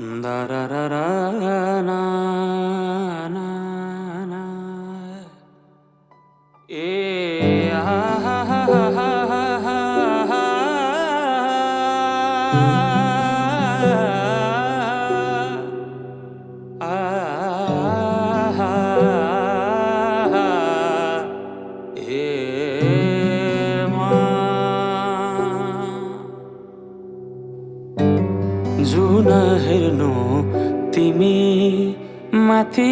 दारारारा ना ना ना ए हा हा हा हा हा हा जुन हेर्नु तिमी माथि